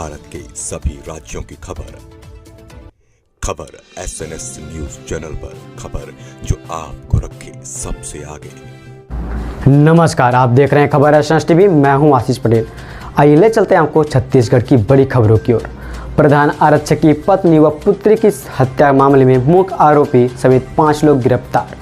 भारत के सभी राज्यों की खबर SNS न्यूज चैनल पर, खबर जो आपको रखे सबसे आगे। नमस्कार, आप देख रहे हैं खबर SNS टीवी। मैं हूं आशीष पटेल। आइए ले चलते हैं आपको छत्तीसगढ़ की बड़ी खबरों की ओर। प्रधान आरक्षक की पत्नी व पुत्री की हत्या मामले में मुख्य आरोपी समेत 5 लोग गिरफ्तार।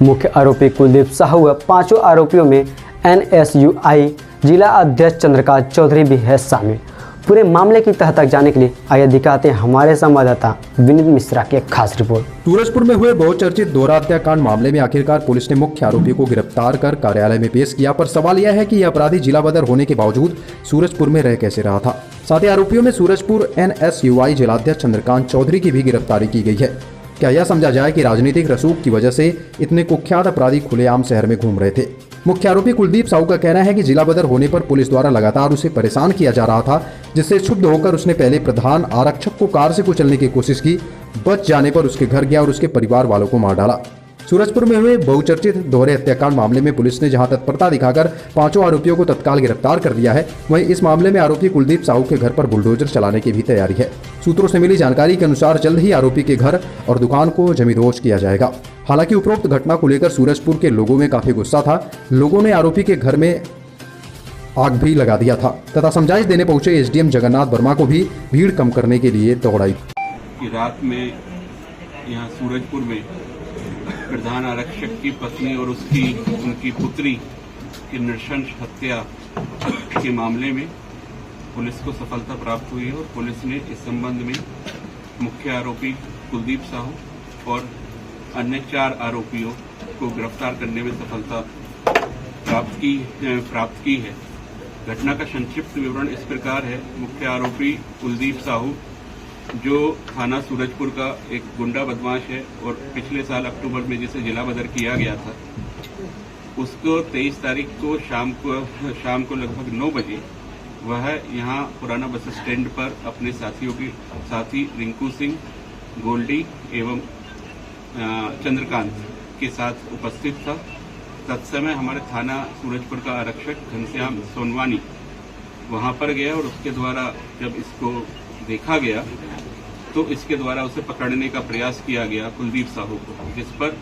मुख्य आरोपी कुलदीप साहू व 5 आरोपियों में NSUI जिला अध्यक्ष चंद्रकांत चौधरी भी है शामिल। पूरे मामले की तह तक जाने के लिए आइए दिखाते हैं हमारे संवाददाता विनीत मिश्रा की एक खास रिपोर्ट। सूरजपुर में हुए बहुचर्चित दोहरा हत्याकांड मामले में आखिरकार पुलिस ने मुख्य आरोपी को गिरफ्तार कर कार्यालय में पेश किया, पर सवाल यह है कि यह अपराधी जिला बदर होने के बावजूद सूरजपुर में रह कैसे रहा था। साथ ही आरोपियों में सूरजपुर NSUI जिलाध्यक्ष चंद्रकांत चौधरी की भी गिरफ्तारी की गई है। क्या यह समझा जाए कि राजनीतिक रसूख की वजह से इतने कुख्यात अपराधी खुलेआम शहर में घूम रहे थे। मुख्य आरोपी कुलदीप साहू का कहना है कि जिला बदर होने पर पुलिस द्वारा लगातार उसे परेशान किया जा रहा था, जिससे क्षुब्ध होकर उसने पहले प्रधान आरक्षक को कार से कुचलने की कोशिश की। बच जाने पर उसके घर गया और उसके परिवार वालों को मार डाला। सूरजपुर में हुए बहुचर्चित दोहरे हत्याकांड मामले में पुलिस ने जहां तत्परता दिखाकर 5 आरोपियों को तत्काल गिरफ्तार कर दिया है, वहीं इस मामले में आरोपी कुलदीप साहू के घर पर बुलडोजर चलाने की भी तैयारी है। सूत्रों से मिली जानकारी के अनुसार जल्द ही आरोपी के घर और दुकान को जमींदोज किया जाएगा। हालांकि उपरोक्त घटना को लेकर सूरजपुर के लोगों में काफी गुस्सा था। लोगों ने आरोपी के घर में आग भी लगा दिया था तथा समझाइश देने पहुंचे SDM जगन्नाथ वर्मा को भी भीड़ कम करने के लिए दौड़ाई। रात में यहाँ सूरजपुर में प्रधान आरक्षक की पत्नी और उनकी पुत्री की नृशंस हत्या के मामले में पुलिस को सफलता प्राप्त हुई है और पुलिस ने इस संबंध में मुख्य आरोपी कुलदीप साहू और अन्य 4 आरोपियों को गिरफ्तार करने में सफलता प्राप्त की है। घटना का संक्षिप्त विवरण इस प्रकार है। मुख्य आरोपी कुलदीप साहू जो थाना सूरजपुर का एक गुंडा बदमाश है और पिछले साल अक्टूबर में जिसे जिला बदर किया गया था, उसको 23 तारीख को शाम को लगभग 9 बजे वह यहाँ पुराना बस स्टैंड पर अपने साथी रिंकू सिंह, गोल्डी एवं चंद्रकांत के साथ उपस्थित था। तत्समय हमारे थाना सूरजपुर का आरक्षक घनश्याम सोनवानी वहां पर गया और उसके द्वारा जब इसको देखा गया तो इसके द्वारा उसे पकड़ने का प्रयास किया गया कुलदीप साहू को, जिस पर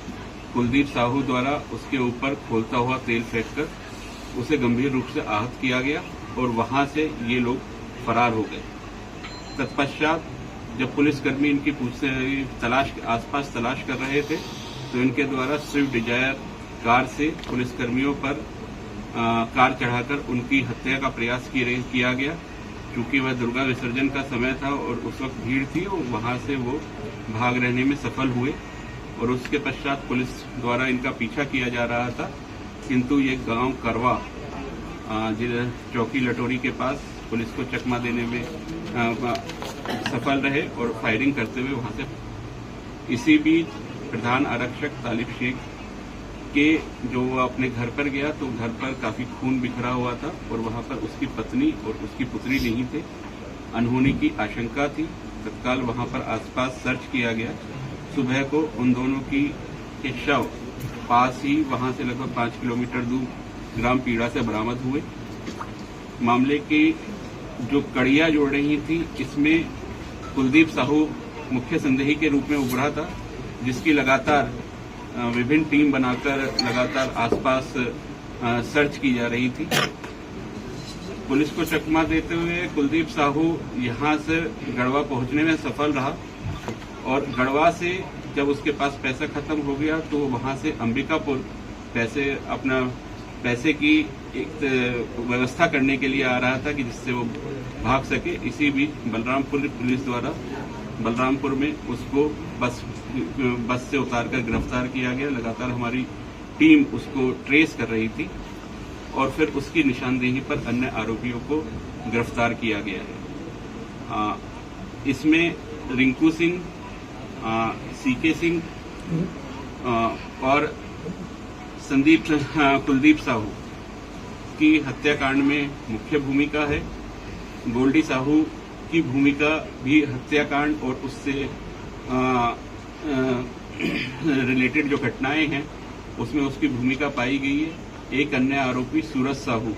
कुलदीप साहू द्वारा उसके ऊपर खोलता हुआ तेल फेंककर उसे गंभीर रूप से आहत किया गया और वहां से ये लोग फरार हो गए। तत्पश्चात जब पुलिसकर्मी इनकी आसपास तलाश कर रहे थे तो इनके द्वारा स्विफ्ट डिजायर कार से पुलिसकर्मियों पर कार चढ़ाकर उनकी हत्या का प्रयास किया गया। चूंकि वह दुर्गा विसर्जन का समय था और उस वक्त भीड़ थी और वहां से वो भाग रहने में सफल हुए और उसके पश्चात पुलिस द्वारा इनका पीछा किया जा रहा था, किंतु ये गांव करवा चौकी लटोरी के पास पुलिस को चकमा देने में सफल रहे और फायरिंग करते हुए वहां से। इसी बीच प्रधान आरक्षक तालिब शेख के जो अपने घर पर गया तो घर पर काफी खून बिखरा हुआ था और वहां पर उसकी पत्नी और उसकी पुत्री नहीं थे। अनहोनी की आशंका थी। तत्काल वहां पर आसपास सर्च किया गया। सुबह को उन दोनों के शव पास ही वहां से लगभग 5 किलोमीटर दूर ग्राम पीड़ा से बरामद हुए। मामले की जो कड़ियां जोड़ रही थी, इसमें कुलदीप साहू मुख्य संदेही के रूप में उभरा था, जिसकी लगातार विभिन्न टीम बनाकर लगातार आसपास सर्च की जा रही थी। पुलिस को चकमा देते हुए कुलदीप साहू यहां से गढ़वा पहुंचने में सफल रहा और गढ़वा से जब उसके पास पैसा खत्म हो गया तो वहां से अंबिकापुर पैसे की एक व्यवस्था करने के लिए आ रहा था कि जिससे वो भाग सके। इसी बीच बलरामपुर पुलिस द्वारा बलरामपुर में उसको बस से उतारकर गिरफ्तार किया गया। लगातार हमारी टीम उसको ट्रेस कर रही थी और फिर उसकी निशानदेही पर अन्य आरोपियों को गिरफ्तार किया गया है। इसमें रिंकू सिंह, CK सिंह और कुलदीप साहू की हत्याकांड में मुख्य भूमिका है। गोल्डी साहू की भूमिका भी हत्याकांड और उससे रिलेटेड जो घटनाएं हैं उसमें उसकी भूमिका पाई गई है। एक अन्य आरोपी सूरज साहू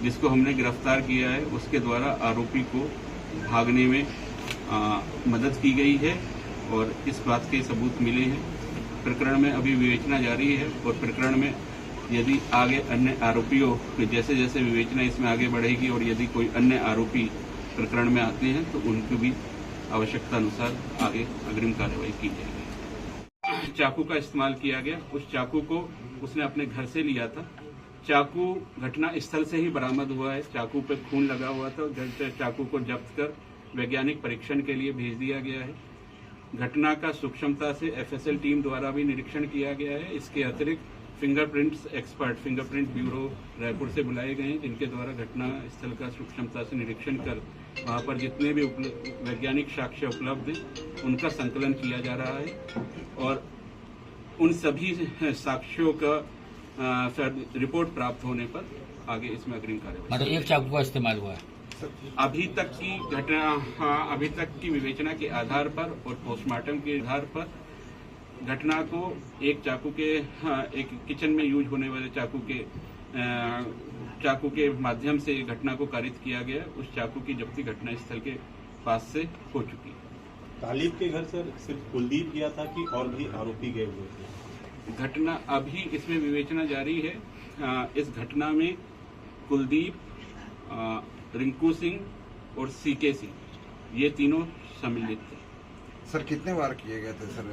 जिसको हमने गिरफ्तार किया है, उसके द्वारा आरोपी को भागने में मदद की गई है और इस बात के सबूत मिले हैं। प्रकरण में अभी विवेचना जारी है और प्रकरण में यदि आगे अन्य आरोपियों जैसे जैसे विवेचना इसमें आगे बढ़ेगी और यदि कोई अन्य आरोपी प्रकरण में आते हैं तो उनकी भी आवश्यकता अनुसार आगे अग्रिम कार्रवाई की जाएगी। चाकू का इस्तेमाल किया गया, उस चाकू को उसने अपने घर से लिया था। चाकू घटना स्थल से ही बरामद हुआ है। चाकू पे खून लगा हुआ था। चाकू को जब्त कर वैज्ञानिक परीक्षण के लिए भेज दिया गया है। घटना का सूक्ष्मता से एफएसएल टीम द्वारा भी निरीक्षण किया गया है। इसके अतिरिक्त fingerprints expert fingerprint bureau Raipur से बुलाए गए हैं, जिनके द्वारा घटना स्थल का सूक्ष्मता से निरीक्षण कर वहां पर जितने भी वैज्ञानिक साक्ष्य उपलब्ध हैं उनका संकलन किया जा रहा है और उन सभी साक्ष्यों का रिपोर्ट प्राप्त होने पर आगे इसमें अग्रिम कार्रवाई। मतलब एक चाकू का इस्तेमाल हुआ है। अभी तक की विवेचना के आधार पर और पोस्टमार्टम के आधार पर घटना को एक चाकू के एक किचन में यूज होने वाले चाकू के माध्यम से घटना को कारित किया गया। उस चाकू की जब्ती घटना स्थल के पास से हो चुकी है। तालिब के घर सर सिर्फ कुलदीप गया था कि और भी आरोपी गए हुए थे? घटना अभी इसमें विवेचना जारी है। इस घटना में कुलदीप, रिंकू सिंह और सीके सिंह ये तीनों सम्मिलित थे। सर कितने बार किए गए थे सर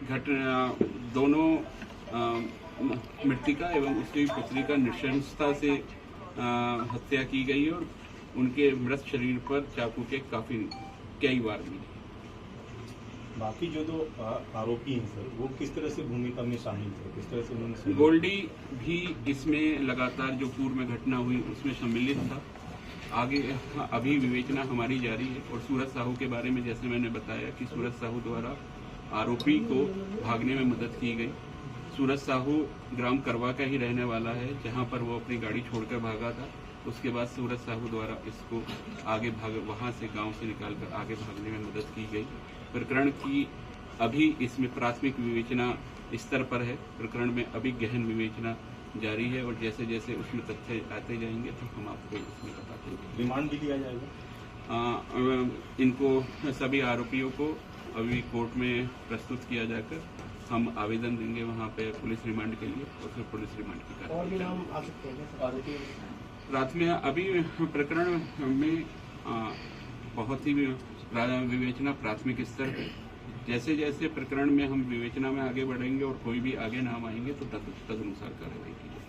घटना दोनों मृतिका एवं उसकी पुत्री का नृशंसता से हत्या की गई और उनके मृत शरीर पर चाकू के कई बार मिले। बाकी जो दो आरोपी हैं सर वो किस तरह से भूमिका में शामिल थे, किस तरह से उन्होंने? गोल्डी भी इसमें लगातार जो पूर्व में घटना हुई उसमें सम्मिलित था। आगे अभी विवेचना हमारी जारी है और सूरज साहू के बारे में जैसे मैंने बताया कि सूरज साहू द्वारा आरोपी को भागने में मदद की गई। सूरज साहू ग्राम करवा का ही रहने वाला है, जहां पर वो अपनी गाड़ी छोड़कर भागा था। उसके बाद सूरज साहू द्वारा इसको वहां से गांव से निकालकर आगे भागने में मदद की गई। प्रकरण की अभी इसमें प्राथमिक विवेचना स्तर पर है। प्रकरण में अभी गहन विवेचना जारी है और जैसे जैसे उसमें तथ्य आते जाएंगे तो हम आपको उसमें बताते हैं। रिमांड भी लिया जाएगा? इनको सभी आरोपियों को अभी कोर्ट में प्रस्तुत किया जाकर हम आवेदन देंगे वहां पे पुलिस रिमांड के लिए और फिर पुलिस रिमांड की कार्रवाई। रात में अभी प्रकरण में बहुत ही विवेचना प्राथमिक स्तर पे। जैसे जैसे प्रकरण में हम विवेचना में आगे बढ़ेंगे और कोई भी आगे नाम आएंगे तो तदनुसार कार्रवाई की जाएगी।